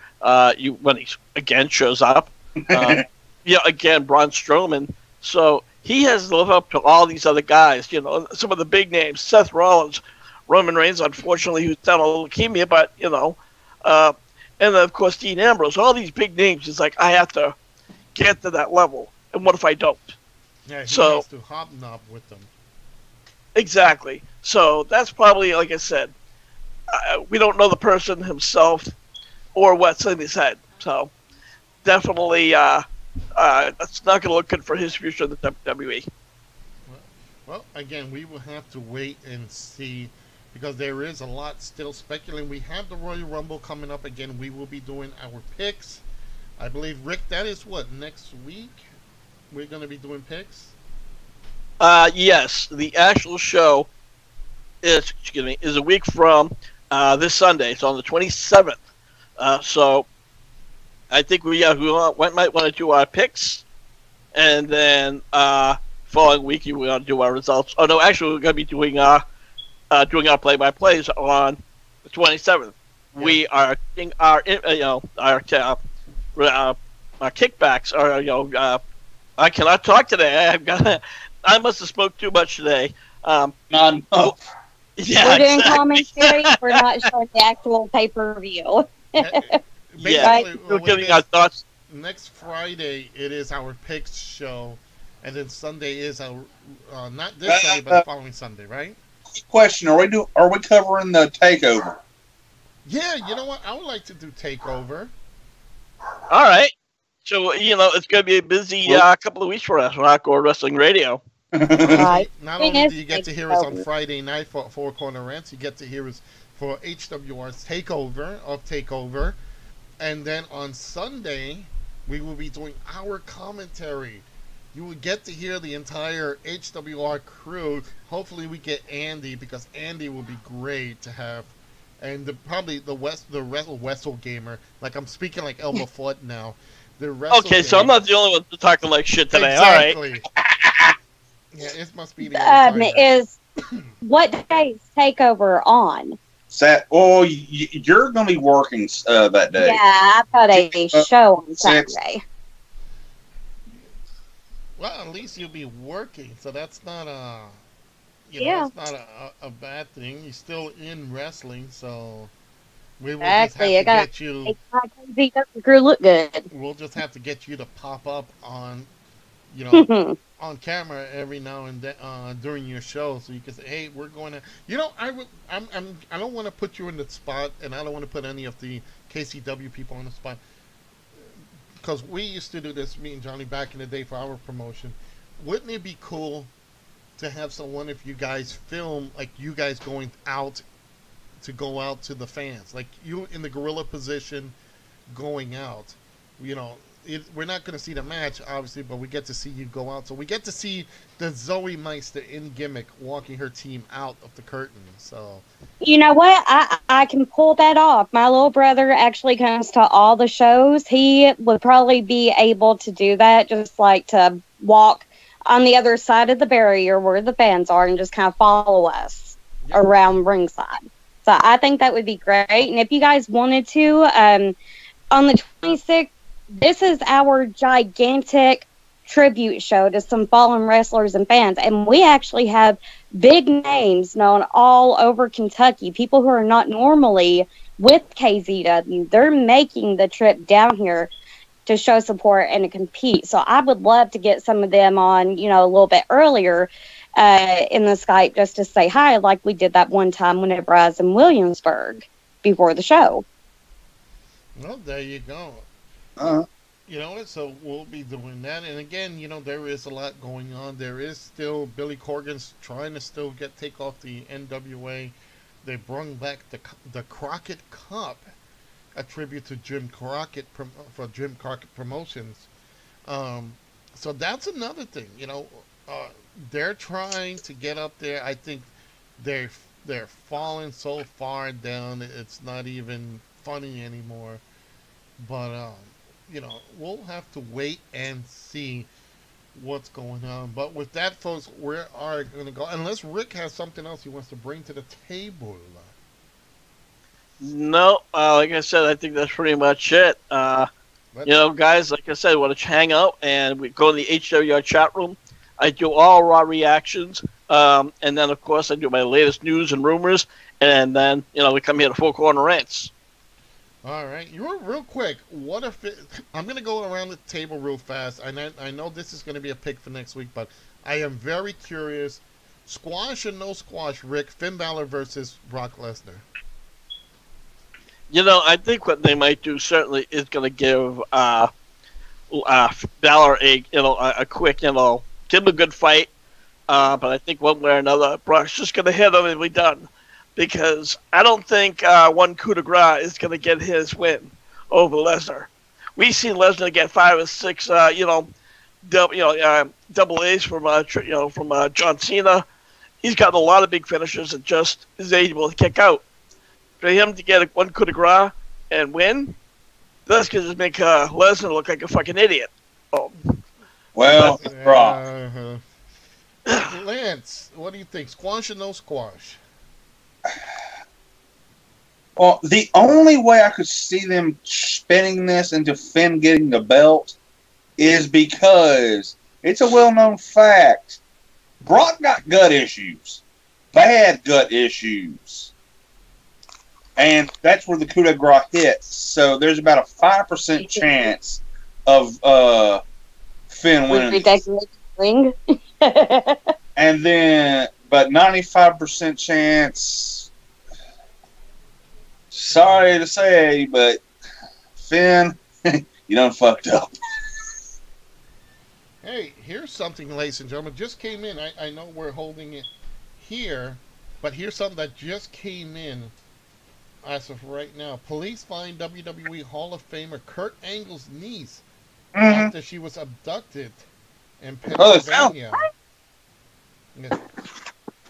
when he again shows up. Again, Braun Strowman. So he has to live up to all these other guys. Some of the big names: Seth Rollins, Roman Reigns, unfortunately, who's down on leukemia, but and then of course Dean Ambrose. All these big names. It's like I have to get to that level, and what if I don't? Yeah, he has to hobnob with them. Exactly. So that's probably, like I said, we don't know the person himself or what's in his head. So definitely, that's not going to look good for his future in the WWE. Well, again, we will have to wait and see, because there is a lot still speculating. We have the Royal Rumble coming up again. We will be doing our picks. I believe, Rick, that is what, next week? We're going to be doing picks? Yes, the actual show is a week from this Sunday. It's on the 27th. So I think we might want to do our picks, and then following week we want to do our results. Oh no, actually we're going to be doing our play-by-plays on the 27th. Yeah. We are getting our kickbacks. I cannot talk today. I must have smoked too much today. Not enough. Yeah, we're doing exactly. commentary. We're not showing the actual pay-per-view. We're giving our thoughts. Next Friday, it is our picks show, and then Sunday is our not this Sunday, but the following Sunday, right? Question: Are we covering the takeover? Yeah, you know what? I would like to do takeover. All right. So, it's going to be a busy couple of weeks for us on Hardcore Wrestling Radio. Right. Not only do you get to hear us on Friday night for Four Corner Rants, you get to hear us for HWR's Takeover. And then on Sunday, we will be doing our commentary. You will get to hear the entire HWR crew. Hopefully we get Andy, because Andy will be great to have. And probably the Wrestle Gamer. Like, I'm speaking like Elmer Fudd now. Okay, so I'm not the only one talking like shit today. Exactly. All right. Yeah, it must be the what day is Takeover on? You're going to be working that day. Yeah, I've got a show on Saturday. Well, at least you'll be working, so that's not that's not a bad thing. You're still in wrestling, so we will exactly. just have to get you. The crew look good. We'll just have to get you to pop up on, on camera every now and then during your show, so you can say, "Hey, we're going to." I don't want to put you in the spot, and I don't want to put any of the KCW people on the spot, because we used to do this, me and Johnny, back in the day for our promotion. Wouldn't it be cool to have someone, if you guys film, like you guys going out to the fans, like you in the gorilla position going out, we're not going to see the match, obviously, but we get to see you go out. So we get to see the Zoe Meister in gimmick walking her team out of the curtain. So You know what? I can pull that off. My little brother actually comes to all the shows. He would probably be able to do that, just like to walk on the other side of the barrier where the fans are and just kind of follow us around ringside. So I think that would be great. And if you guys wanted to, on the 26th, this is our gigantic tribute show to some fallen wrestlers and fans. And we actually have big names known all over Kentucky, people who are not normally with KZW. They're making the trip down here to show support and to compete. So I would love to get some of them on, a little bit earlier in the Skype just to say hi, like we did that one time whenever I was in Williamsburg before the show. Well, there you go. So we'll be doing that. And again, there is a lot going on. There is still Billy Corgan's trying to still take off the NWA. They brought back the Crockett Cup, a tribute to Jim Crockett for Jim Crockett Promotions. So that's another thing. They're trying to get up there. I think they're falling so far down it's not even funny anymore. But we'll have to wait and see what's going on. But with that, folks, we are going to go. Unless Rick has something else he wants to bring to the table. No, like I said, I think that's pretty much it. Guys, like I said, want to hang out and we go in the HWR chat room. I do all Raw reactions, and then of course I do my latest news and rumors, and then we come here to Four Corner Rants. All right, you're real quick. What if I'm going to go around the table real fast? I know this is going to be a pick for next week, but I am very curious. Squash or no squash, Rick? Finn Balor versus Brock Lesnar. I think what they might do certainly is going to give Balor a quick, give him a good fight. But I think one way or another, Brock's just going to hit him and be done. Because I don't think one coup de grace is going to get his win over Lesnar. We've seen Lesnar get 5 or 6, double A's from John Cena. He's got a lot of big finishers and just is able to kick out. For him to get one coup de grace and win, that's going to just make Lesnar look like a fucking idiot. Well, Lance, what do you think? Squash or no squash? Well, the only way I could see them spinning this into Finn getting the belt is because it's a well-known fact. Brock got gut issues. Bad gut issues. And that's where the coup de grace hits. So there's about a 5% chance of Finn winning. Ring. And then, but 95% chance, sorry to say, but Finn, you done fucked up. Hey, here's something, ladies and gentlemen, just came in. I know we're holding it here, but here's something that just came in as of right now. Police find WWE Hall of Famer Kurt Angle's niece after she was abducted in Pennsylvania.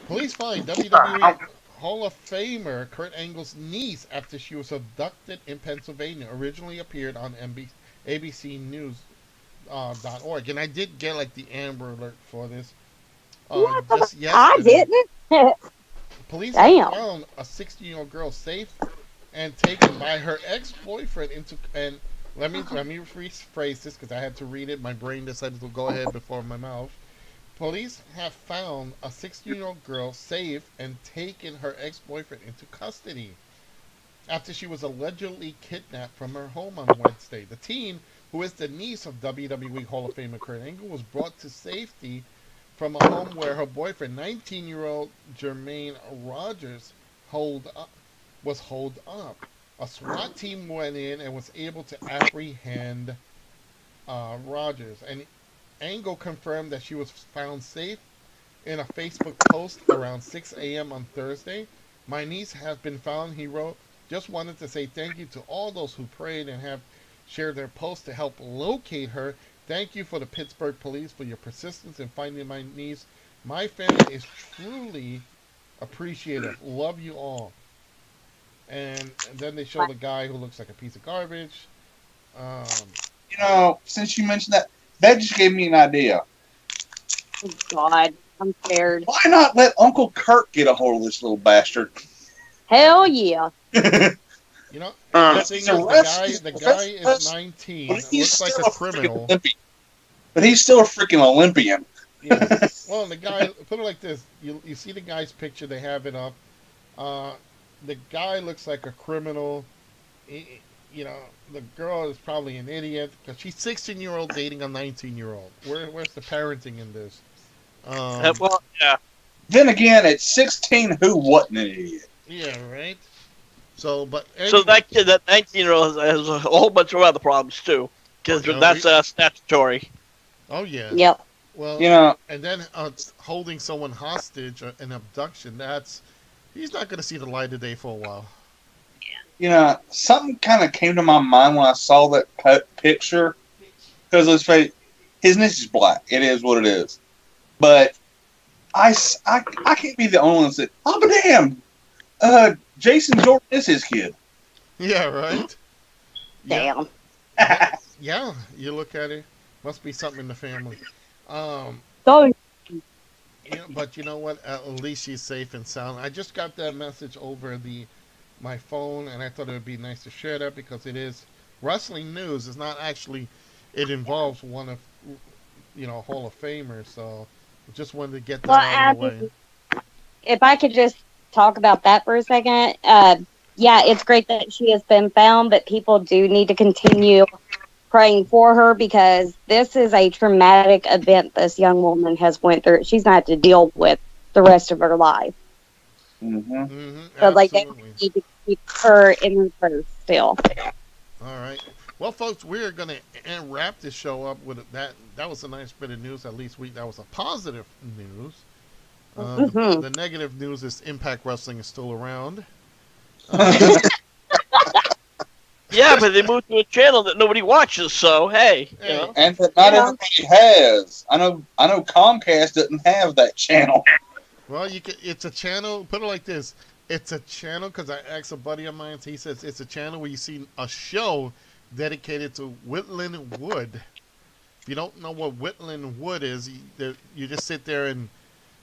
Police find WWE Hall of Famer Kurt Angle's niece after she was abducted in Pennsylvania. Originally appeared on ABC News. .org. And I did get the Amber Alert for this. Just yesterday. I didn't. Police found a 16-year-old girl safe and taken by her ex-boyfriend and let me rephrase this because I had to read it. My brain decided to go ahead before my mouth. Police have found a 16-year-old girl safe and taken her ex-boyfriend into custody after she was allegedly kidnapped from her home on Wednesday. The teen, who is the niece of WWE Hall of Famer Kurt Angle, was brought to safety from a home where her boyfriend, 19-year-old Jermaine Rogers, was holed up. A SWAT team went in and was able to apprehend Rogers. And Angle confirmed that she was found safe in a Facebook post around 6 a.m. on Thursday. "My niece has been found," he wrote. "Just wanted to say thank you to all those who prayed and have shared their post to help locate her. Thank you for the Pittsburgh police for your persistence in finding my niece. My family is truly appreciative. Love you all. And then they show the guy who looks like a piece of garbage. Um, Since you mentioned that, that just gave me an idea. Oh, God, I'm scared. Why not let Uncle Kirk get a hold of this little bastard? Hell yeah. the thing is, the guy is 19. But he's Looks like still a a freaking criminal. Olympian. But he's still a freaking Olympian. Yeah. Well, the guy, put it like this: you see the guy's picture, they have it up. The guy looks like a criminal. The girl is probably an idiot because she's 16-year-old dating a 19-year-old. Where's the parenting in this? Well, yeah. Then again, at 16, who wasn't an idiot? Yeah, right. So, but So that kid, that 19-year-old, has a whole bunch of other problems too, because that's statutory. Oh yeah. Yep. Well, and then holding someone hostage, an abduction. He's not going to see the light of day for a while. Something kind of came to my mind when I saw that picture. Because let's face it, his niece is black. It is what it is. But I can't be the only one that said, "Oh, but damn, Jason Jordan is his kid." Yeah, right. Damn. Yeah, you look at it. Must be something in the family. So, But you know what? At least she's safe and sound. I just got that message over my phone, and I thought it would be nice to share that because it is wrestling news. It's not actually. It involves one of Hall of Famers. So just wanted to get that out of the way. If I could just talk about that for a second, yeah, it's great that she has been found, but people do need to continue praying for her because this is a traumatic event this young woman has went through. She's not to deal with the rest of her life. So, like, they need to keep her in her purse still. All right. Well, folks, we're going to wrap this show up with that. That was a nice bit of news. At least that was a positive news. The negative news is Impact Wrestling is still around. Yeah, but they moved to a channel that nobody watches, so hey, and that not everybody has. I know Comcast doesn't have that channel. Well, it's a channel. Put it like this: it's a channel because I asked a buddy of mine. He says it's a channel where you see a show dedicated to whittling wood. If you don't know what whittling wood is, you just sit there and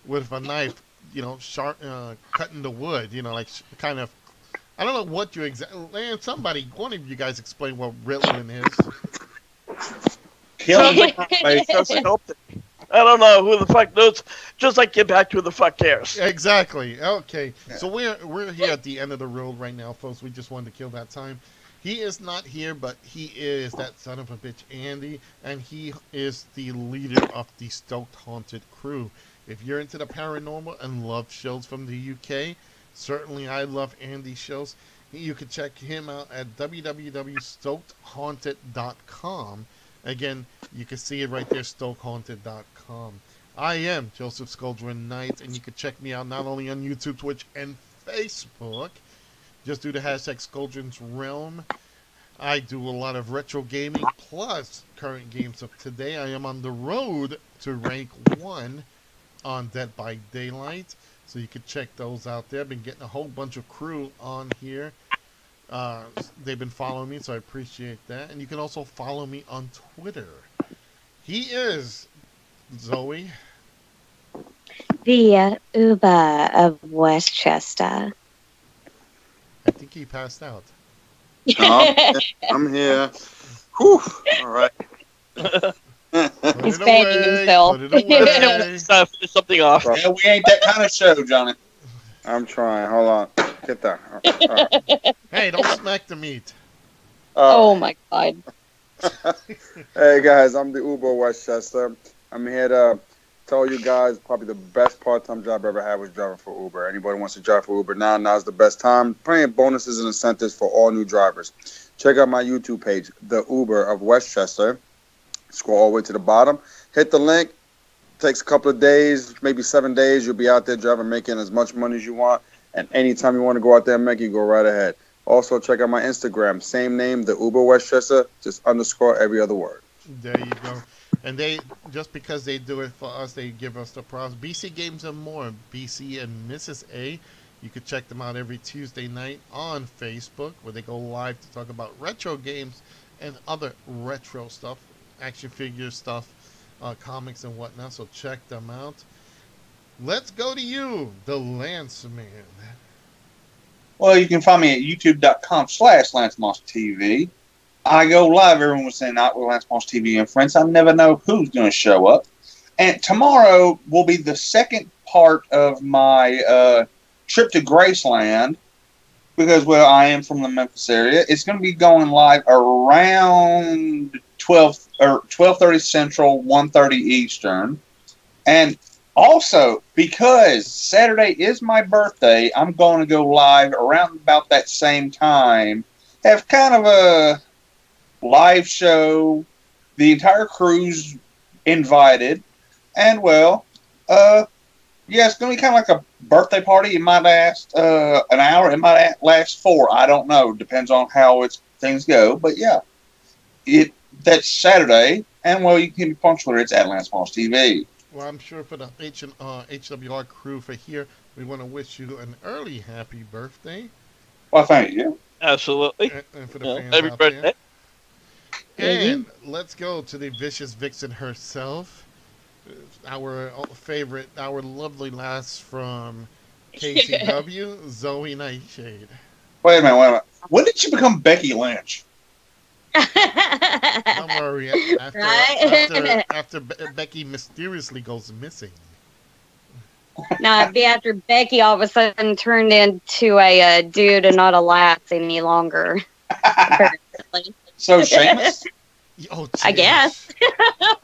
with a knife, sharp, cutting the wood. Kind of. I don't know what you exactly. One of you guys explain what whittling is. I don't know who the fuck knows. Just like get back to who the fuck cares. Exactly. Okay. Yeah. So we're here at the end of the road right now, folks. We just wanted to kill that time. He is not here, but he is that son of a bitch, Andy, and he is the leader of the Stoked Haunted crew. If you're into the paranormal and love shows from the UK, certainly I love Andy's shows. You can check him out at www.stokedhaunted.com. Again, you can see it right there, stokehaunted.com. I am Joseph Skoldrin Knight, and you can check me out not only on YouTube, Twitch, and Facebook. Just do the hashtag Skoldrin's Realm. I do a lot of retro gaming, plus current games of today. I am on the road to rank 1 on Dead by Daylight, so you can check those out there. I've been getting a whole bunch of crew on here. They've been following me, so I appreciate that. And you can also follow me on Twitter. He is Zoe, the Uber of Westchester. I think he passed out. I'm here. Whew. All right. He's fanning himself. Finish something off. Yeah, we ain't that kind of show, Johnny. I'm trying. Hold on. Get that. All right. Hey, don't smack the meat. Oh my God. Hey guys, I'm the Uber of Westchester. I'm here to tell you guys probably the best part-time job I ever had was driving for Uber. Anybody wants to drive for Uber now's the best time. Plenty of bonuses and incentives for all new drivers. Check out my YouTube page, The Uber of Westchester. Scroll all the way to the bottom. Hit the link. Takes a couple of days, maybe 7 days. You'll be out there driving, making as much money as you want. And anytime you want to go out there and make it, go right ahead. Also, check out my Instagram. Same name, the Uber Westchester, just underscore every other word. There you go. And they just because they do it for us, they give us the props. BC Games and More, BC and Mrs. A. You can check them out every Tuesday night on Facebook, where they go live to talk about retro games and other retro stuff, action figure stuff, comics and whatnot. So check them out. Let's go to you, the Lance Man. Well, you can find me at youtube.com/LanceMossTV. I go live every Wednesday night with Lance Moss TV and friends. I never know who's going to show up. And tomorrow will be the second part of my trip to Graceland because, well, I am from the Memphis area. It's going to be going live around 12:30 Central, 1:30 Eastern. And also, because Saturday is my birthday, I'm going to go live around about that same time. Have kind of a live show. The entire crew's invited. And, well, yeah, it's going to be kind of like a birthday party. It might last an hour. It might last 4. I don't know. Depends on how things go. But, yeah, that's Saturday. And, well, you can be punctual. It's at Lance Moss TV. Well, I'm sure for the HWR crew for here, we want to wish you an early happy birthday. Well, thank you. Absolutely. And for the fans Happy out birthday. there. And let's go to the vicious vixen herself, our favorite, our lovely lass from KCW, Zoe Nightshade. Wait a minute. When did you become Becky Lynch? Don't worry. After Becky mysteriously goes missing. No, it'd be after Becky all of a sudden turned into a dude and not a lass any longer. So Seamus? Oh, I guess.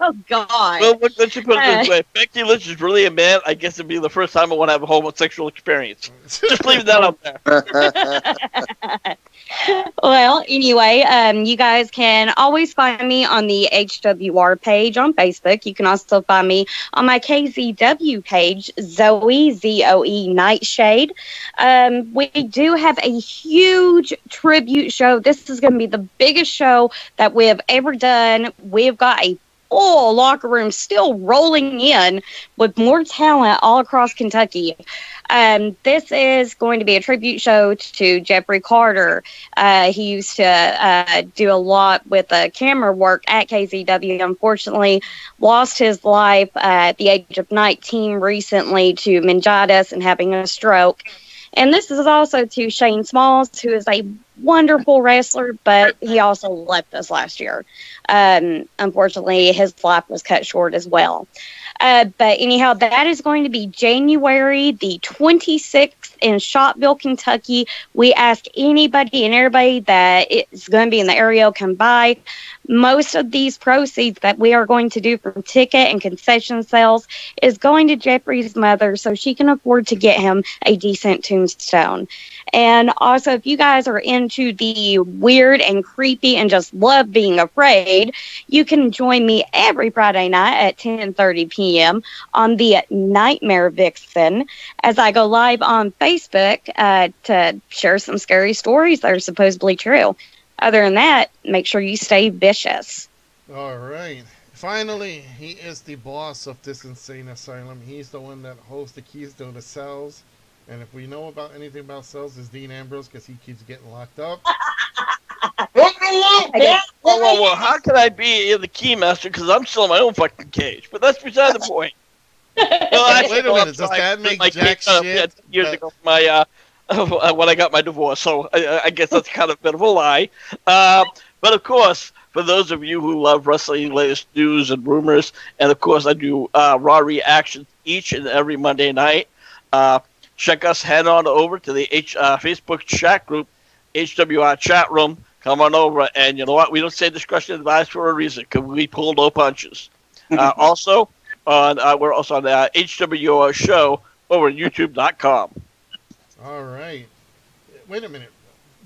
Oh, God. Well, let's you put it this way. Becky Lynch is really a man. I guess it'd be the first time I want to have a homosexual experience. Just leave that up there. Well, anyway, you guys can always find me on the HWR page on Facebook. You can also find me on my KZW page, Zoe, Z-O-E Nightshade. We do have a huge tribute show. This is going to be the biggest show that we have ever done. We've got a full locker room still rolling in with more talent all across Kentucky. This is going to be a tribute show to Jeffrey Carter. He used to do a lot with camera work at KZW. Unfortunately, lost his life at the age of 19 recently to meningitis and having a stroke. And this is also to Shane Smalls, who is a wonderful wrestler, but he also left us last year. Unfortunately, his life was cut short as well. But anyhow, that is going to be January the 26th in Shotville, Kentucky. We ask anybody and everybody that is going to be in the area come by. Most of these proceeds that we are going to do from ticket and concession sales is going to Jeffrey's mother so she can afford to get him a decent tombstone. And also, if you guys are into the weird and creepy and just love being afraid, you can join me every Friday night at 10:30 p.m. on the Nightmare Vixen as I go live on Facebook to share some scary stories that are supposedly true. Other than that, make sure you stay vicious. All right. Finally, he is the boss of this insane asylum. He's the one that holds the keys to the cells. And if we know about anything about cells, it's Dean Ambrose because he keeps getting locked up. Well, how can I be the keymaster? Because I'm still in my own fucking cage. But that's beside the point. Wait a minute. Does that make jack shit? Years ago, when I got my divorce. So I guess that's kind of a bit of a lie. But of course, for those of you who love wrestling, latest news and rumors, and of course I do Raw reactions each and every Monday night. Check us, head on over to the Facebook chat group, HWR chat room. Come on over, and you know what? We don't say discretion advice for a reason, because we pull no punches. Also, we're also on the HWR show over at YouTube.com. All right. Wait a minute.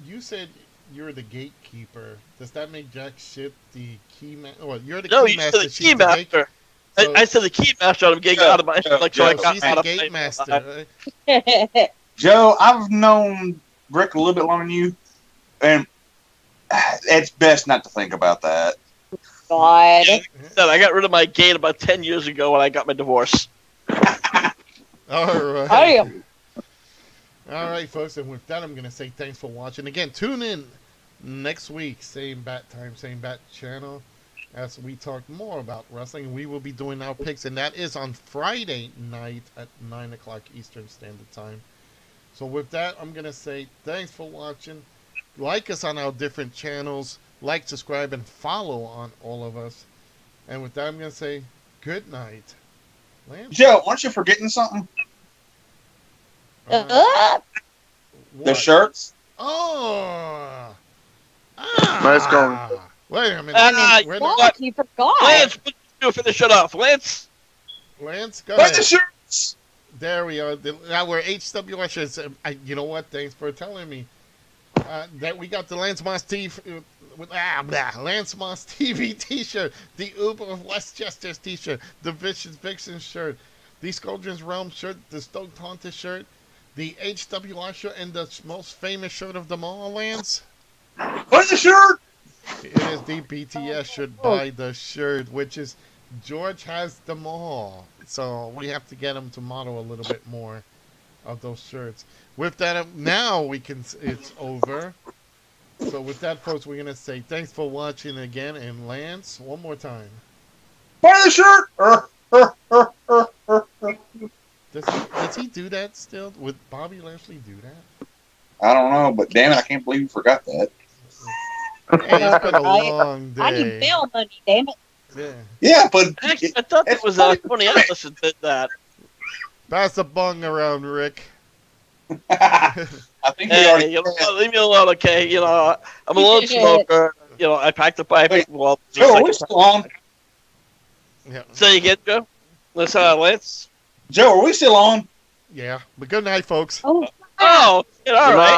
You said you're the gatekeeper. Does that make jack shit the key master? Oh, you're the key master. No, you said the key master. I said the key master. I'm getting out of my so I got she's out the of gate master. Joe, I've known Rick a little bit longer than you. and it's best not to think about that. God. Yeah, I got rid of my gate about 10 years ago when I got my divorce. All right. Damn. All right, folks. And with that, I'm going to say thanks for watching. Again, tune in next week. Same bat time, same bat channel. As we talk more about wrestling, we will be doing our picks. And that is on Friday night at 9 o'clock Eastern Standard Time. So with that, I'm going to say thanks for watching. Like us on our different channels. Like, subscribe, and follow on all of us. And with that, I'm going to say good night. Lance? Joe, aren't you forgetting something? Uh, What? The shirts? Oh! Nice going. Wait a minute. We're not- fuck, you forgot. Lance, what did you do for the shut off? Lance? Lance, go Where's the ahead. shirts? There we are. Now we're HWS shirts. You know what? Thanks for telling me. That we got the Lance Moss Lance Moss TV T-shirt, the Uber of Westchester's T-shirt, the Vicious Vixen shirt, the Scoldrins Realm shirt, the Stoked Haunter shirt, the HWR shirt, and the most famous shirt of them all, Lance. Where's the shirt? It is the BTS should buy the shirt, which is George has them all, so we have to get him to model a little bit more of those shirts. With that, now we can. It's over. So with that, folks, we're gonna say thanks for watching again, and Lance, one more time. Where's the shirt? Does he do that still? Would Bobby Lashley do that? I don't know, but damn it, I can't believe you forgot that. Hey, it's been a long day. I need bail money, damn it. Yeah. Yeah, but Actually, I thought it was Tony Atlas that did that. Pass the bong around, Rick. I think we Hey, already. you know, leave me alone, okay? You know, I'm a lone smoker. You know, I packed the pipe. Wait, Well, Joe, are we still on? Yeah. say again, Joe. Listen, Lance. Joe, are we still on? Yeah. But good night, folks. Oh, Oh, all right.